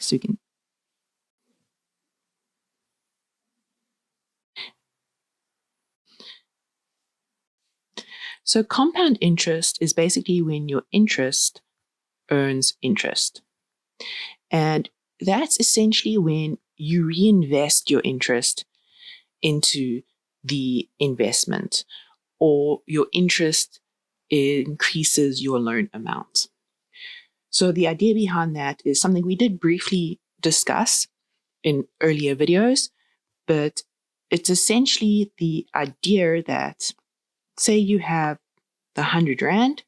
So we can So compound interest is basically when your interest earns interest. And that's essentially when you reinvest your interest into the investment, or your interest increases your loan amount. So the idea behind that is something we did briefly discuss in earlier videos, but it's essentially the idea that, say you have the 100 Rand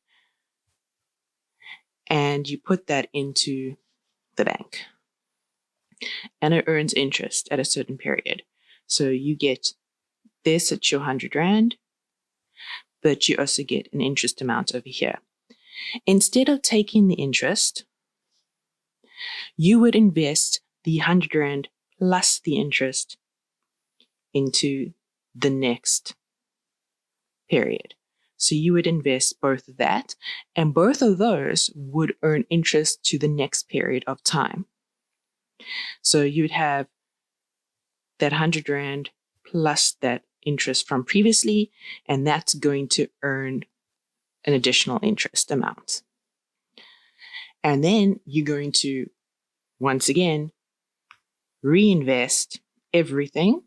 and you put that into the bank and it earns interest at a certain period. So you get this at your 100 Rand, but you also get an interest amount over here. Instead of taking the interest, you would invest the 100 Rand plus the interest into the next period. So you would invest both of that, and both of those would earn interest to the next period of time. So you would have that 100 Rand plus that interest from previously, and that's going to earn an additional interest amount. And then you're going to, once again, reinvest everything.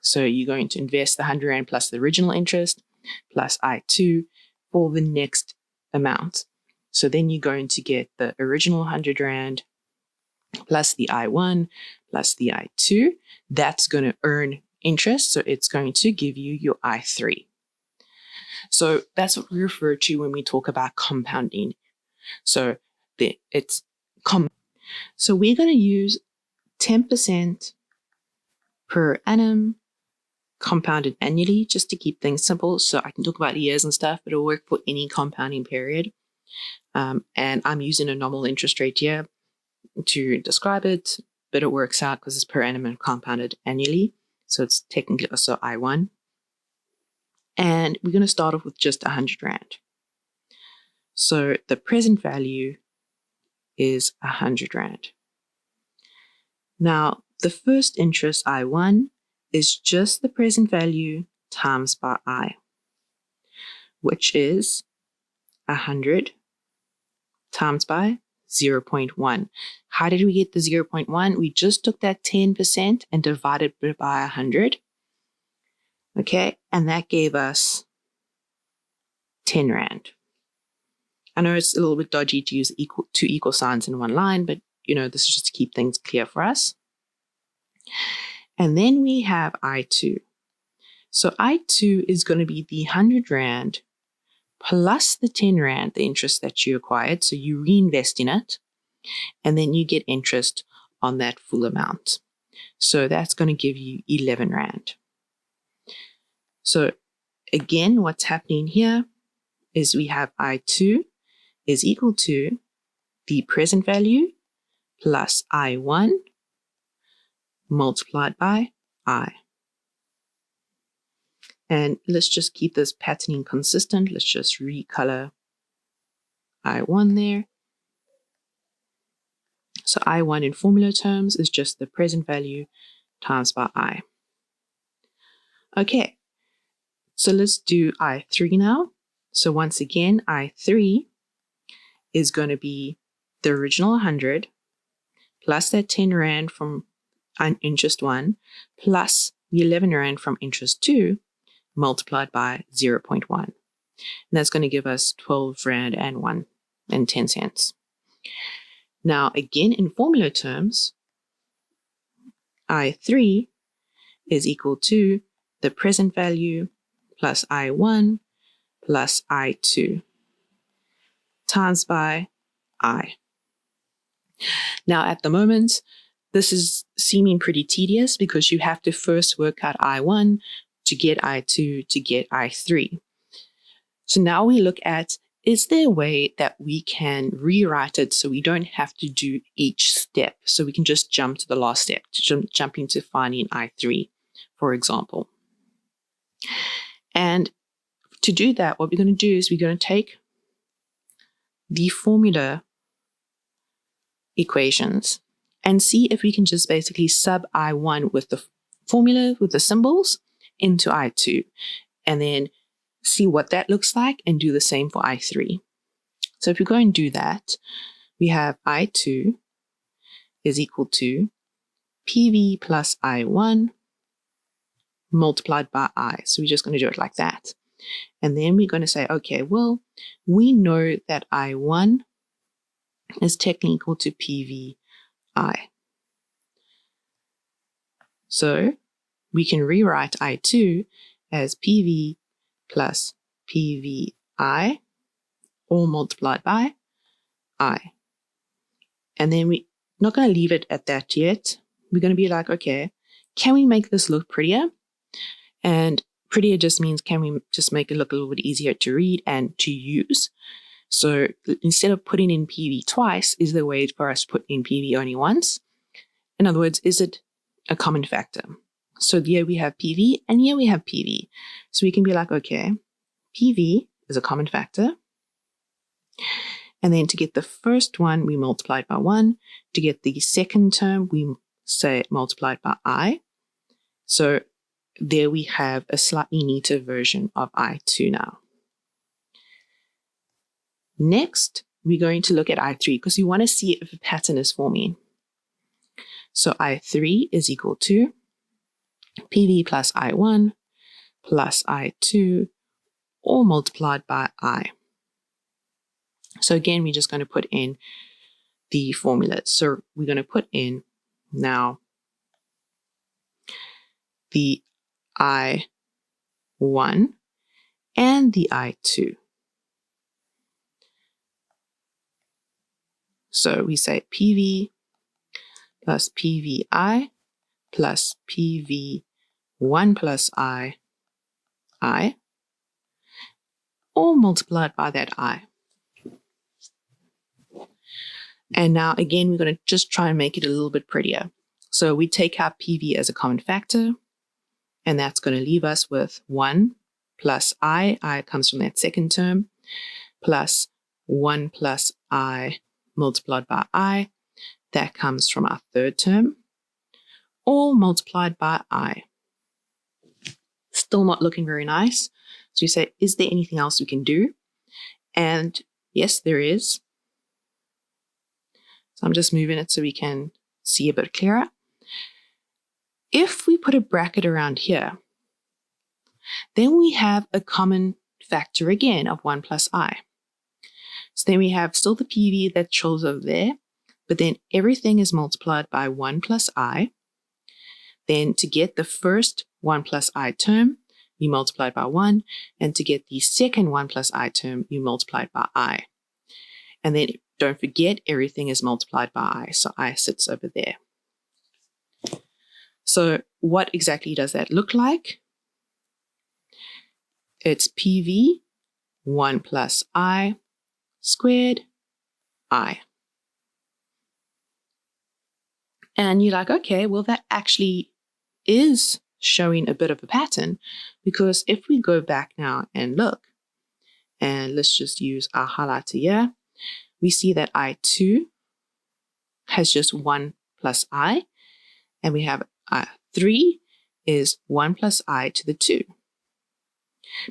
So you're going to invest the 100 Rand plus the original interest plus I2 for the next amount. So then you're going to get the original 100 Rand plus the I1 plus the I2. That's going to earn interest. So it's going to give you your I3. So that's what we refer to when we talk about compounding. So so we're going to use 10% per annum compounded annually, just to keep things simple. So I can talk about years and stuff, but it'll work for any compounding period. And I'm using a normal interest rate here to describe it, but it works out because it's per annum and compounded annually. So it's technically also I1. And we're going to start off with just 100 Rand. So the present value is 100 Rand. Now, the first interest, I1, is just the present value times by I, which is 100 times by 0.1. How did we get the 0.1? We just took that 10% and divided it by 100. Okay, and that gave us 10 Rand. I know it's a little bit dodgy to use two equal signs in one line, but this is just to keep things clear for us. And then we have I2. So I2 is going to be the 100 Rand plus the 10 Rand, the interest that you acquired. So you reinvest in it, and then you get interest on that full amount. So that's going to give you 11 Rand. So again, what's happening here is we have I2 is equal to the present value plus I1 multiplied by I. And let's just keep this patterning consistent. Let's just recolor I1 there. So I1 in formula terms is just the present value times by I. Okay, so let's do I3 now. So once again, I3 is going to be the original 100 plus that 10 Rand from interest 1 plus the 11 Rand from interest 2 multiplied by 0.1. And that's going to give us 12 Rand and 10 cents. Now, again, in formula terms, I3 is equal to the present value plus I1 plus I2 times by I. Now, at the moment, this is seeming pretty tedious because you have to first work out I1 to get I2 to get I3. So now we look at, is there a way that we can rewrite it so we don't have to do each step? So we can just jump to the last step, jump into finding I3, for example. And to do that, what we're going to do is we're going to take the formula equations and see if we can just basically sub I1 with the formula, with the symbols, into I2, and then see what that looks like and do the same for I3. So if we go and do that, we have I2 is equal to PV plus I1 multiplied by I. So we're just going to do it like that. And then we're going to say, okay, well, we know that I1 is technically equal to PVI. So we can rewrite I2 as PV plus PVI, all multiplied by I. And then we're not going to leave it at that yet. We're going to be like, okay, can we make this look prettier? And prettier just means, can we just make it look a little bit easier to read and to use? So instead of putting in PV twice, is there a way for us to put in PV only once? In other words, is it a common factor? So here we have PV and here we have PV. So we can be like, okay, PV is a common factor. And then to get the first one, we multiply it by 1. To get the second term, we say multiply it by I. So there we have a slightly neater version of I2 now. Next, we're going to look at I3 because we want to see if a pattern is forming. So I3 is equal to PV plus I1 plus I2, all multiplied by I. So again, we're just going to put in the formulas. So we're going to put in now the I1 and the I2. So we say PV plus PVI plus PV1 plus I, all multiplied by that I. And now again, we're going to just try and make it a little bit prettier. So we take out PV as a common factor, and that's going to leave us with 1 plus I comes from that second term, plus 1 plus I multiplied by I, that comes from our third term, all multiplied by I. Still not looking very nice. So we say, is there anything else we can do? And yes, there is. So I'm just moving it so we can see a bit clearer. If we put a bracket around here, then we have a common factor again of 1 plus I. So then we have still the PV that shows over there, but then everything is multiplied by 1 plus I. Then to get the first 1 plus I term, you multiply it by 1, and to get the second 1 plus I term, you multiply it by I. And then don't forget, everything is multiplied by I, so I sits over there. So what exactly does that look like? It's PV 1 plus I squared I. And you're like, okay, well, that actually is showing a bit of a pattern, because if we go back now and look, and let's just use our highlighter here, we see that I2 has just 1 plus I, and we have I3 is 1 plus I to the 2.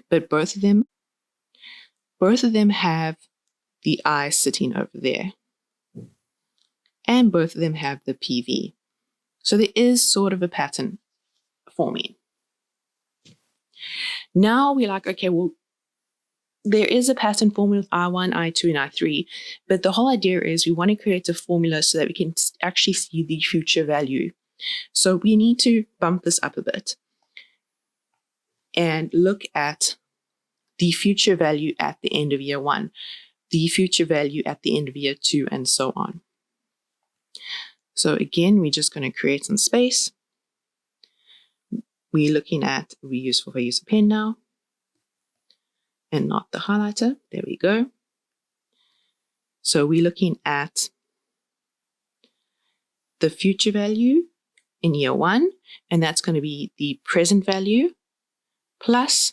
But both of them have the I sitting over there. And both of them have the PV. So there is sort of a pattern forming. Now we're like, okay, well, there is a pattern forming with I1, I2, and I3, but the whole idea is we want to create a formula so that we can actually see the future value. So we need to bump this up a bit and look at the future value at the end of year 1, the future value at the end of year 2, and so on. So again, we're just going to create some space. We're looking at, we use a pen now, and not the highlighter. There we go. So we're looking at the future value in year 1, and that's going to be the present value plus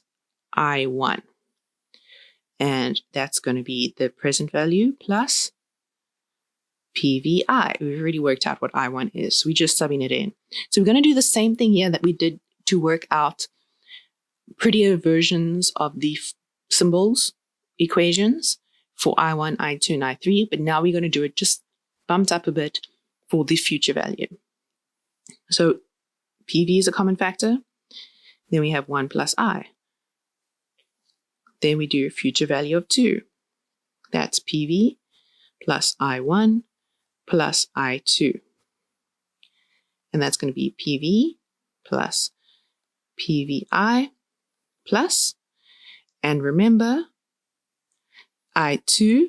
I1. And that's going to be the present value plus PVI. We've already worked out what I1 is. So we're just subbing it in. So we're going to do the same thing here that we did to work out prettier versions of the symbols, equations for I1, I2, and I3. But now we're going to do it just bumped up a bit for the future value. So PV is a common factor. Then we have 1 plus I. Then we do a future value of 2. That's PV plus I1 plus I2. And that's going to be PV plus PVI plus, and remember, I2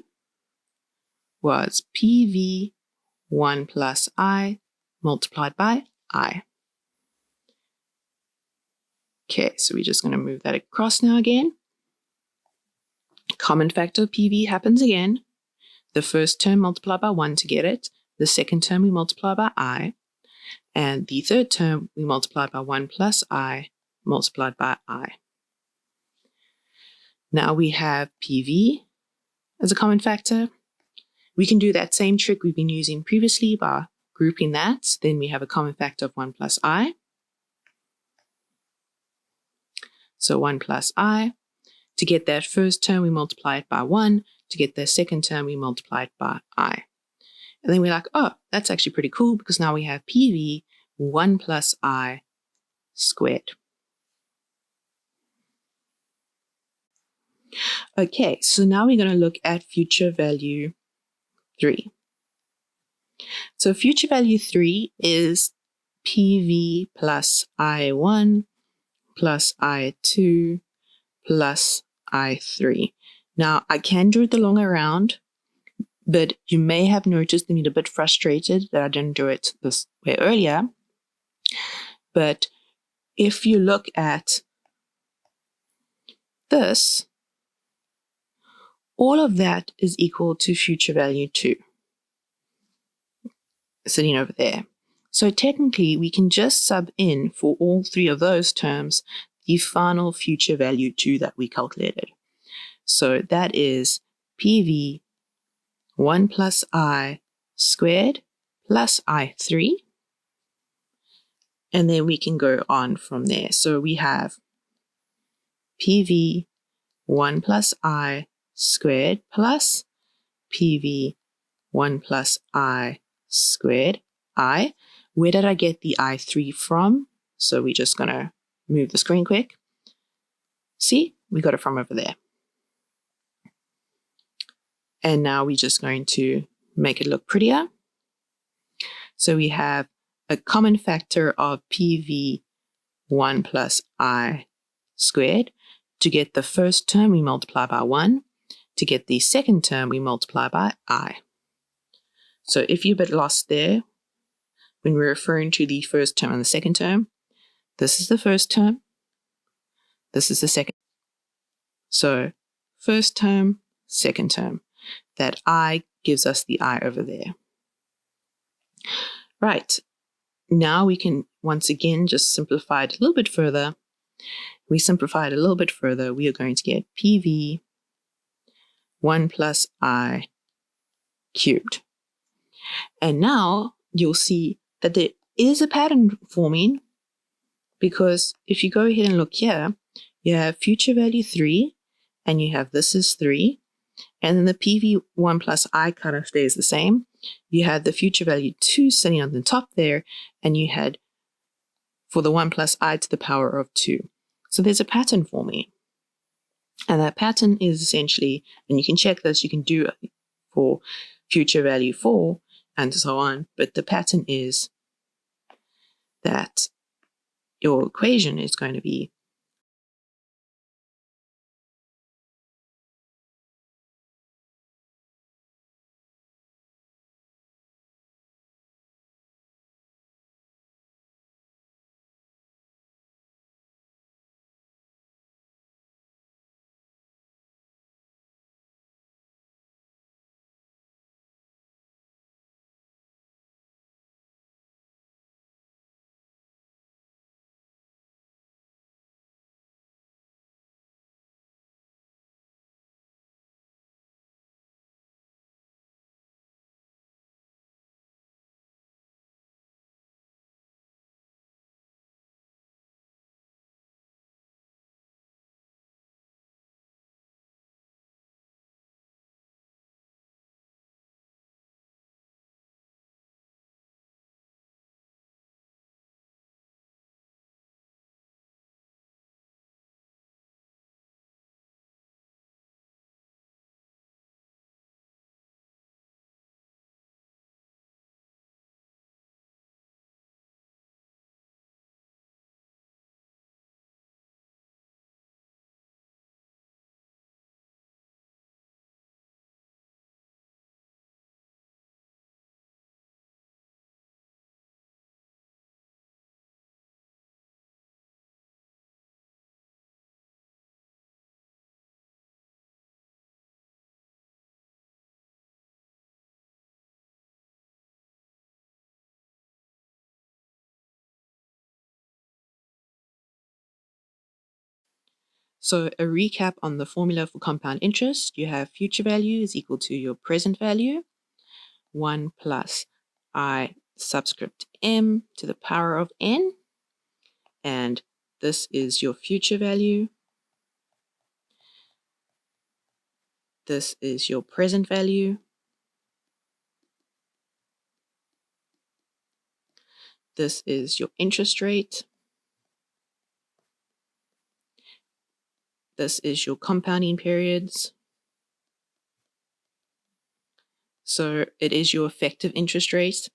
was PV1 plus I multiplied by I. Okay, so we're just going to move that across now again. Common factor PV happens again. The first term multiplied by 1 to get it. The second term we multiply by I. And the third term we multiply by 1 plus I multiplied by I. Now we have PV as a common factor. We can do that same trick we've been using previously by grouping that. Then we have a common factor of 1 plus I. So 1 plus I. To get that first term, we multiply it by 1. To get the second term, we multiply it by I. And then we're like, oh, that's actually pretty cool because now we have PV 1 plus I squared. Okay, so now we're going to look at future value 3. So future value 3 is PV plus I1 plus I2 plus I3. Now, I can do it the long way around, but you may have noticed me a bit frustrated that I didn't do it this way earlier. But if you look at this, all of that is equal to future value 2, sitting over there. So technically, we can just sub in for all 3 of those terms the final future value 2 that we calculated. So that is PV 1 plus I squared plus I3. And then we can go on from there. So we have PV 1 plus I squared plus PV 1 plus I squared I. Where did I get the I3 from? So we're just going to move the screen quick. See, we got it from over there. And now we're just going to make it look prettier. So we have a common factor of PV 1 plus I squared. To get the first term, we multiply by 1. To get the second term, we multiply by I. So if you're a bit lost there, when we're referring to the first term and the second term, this is the first term, this is the second. So first term, second term. That I gives us the I over there. Right. Now we can once again just simplify it a little bit further. We simplify it a little bit further. We are going to get PV 1 plus I cubed. And now you'll see that there is a pattern forming, because if you go ahead and look here, you have future value 3, and you have this is 3, and then the PV 1 plus I kind of stays the same. You had the future value 2 sitting on the top there, and you had for the 1 plus I to the power of 2. So there's a pattern forming. And that pattern is essentially, and you can check this, you can do it for future value 4 and so on, but the pattern is that your equation is going to be So a recap on the formula for compound interest: you have future value is equal to your present value, 1 plus I subscript m to the power of n, and this is your future value. This is your present value. This is your interest rate. This is your compounding periods. So it is your effective interest rate.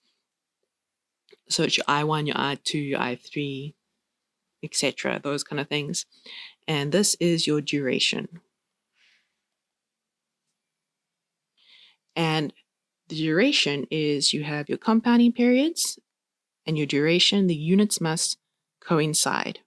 So it's your I1, your I2, your I3, etc., those kind of things. And this is your duration. And the duration is you have your compounding periods and your duration, the units must coincide.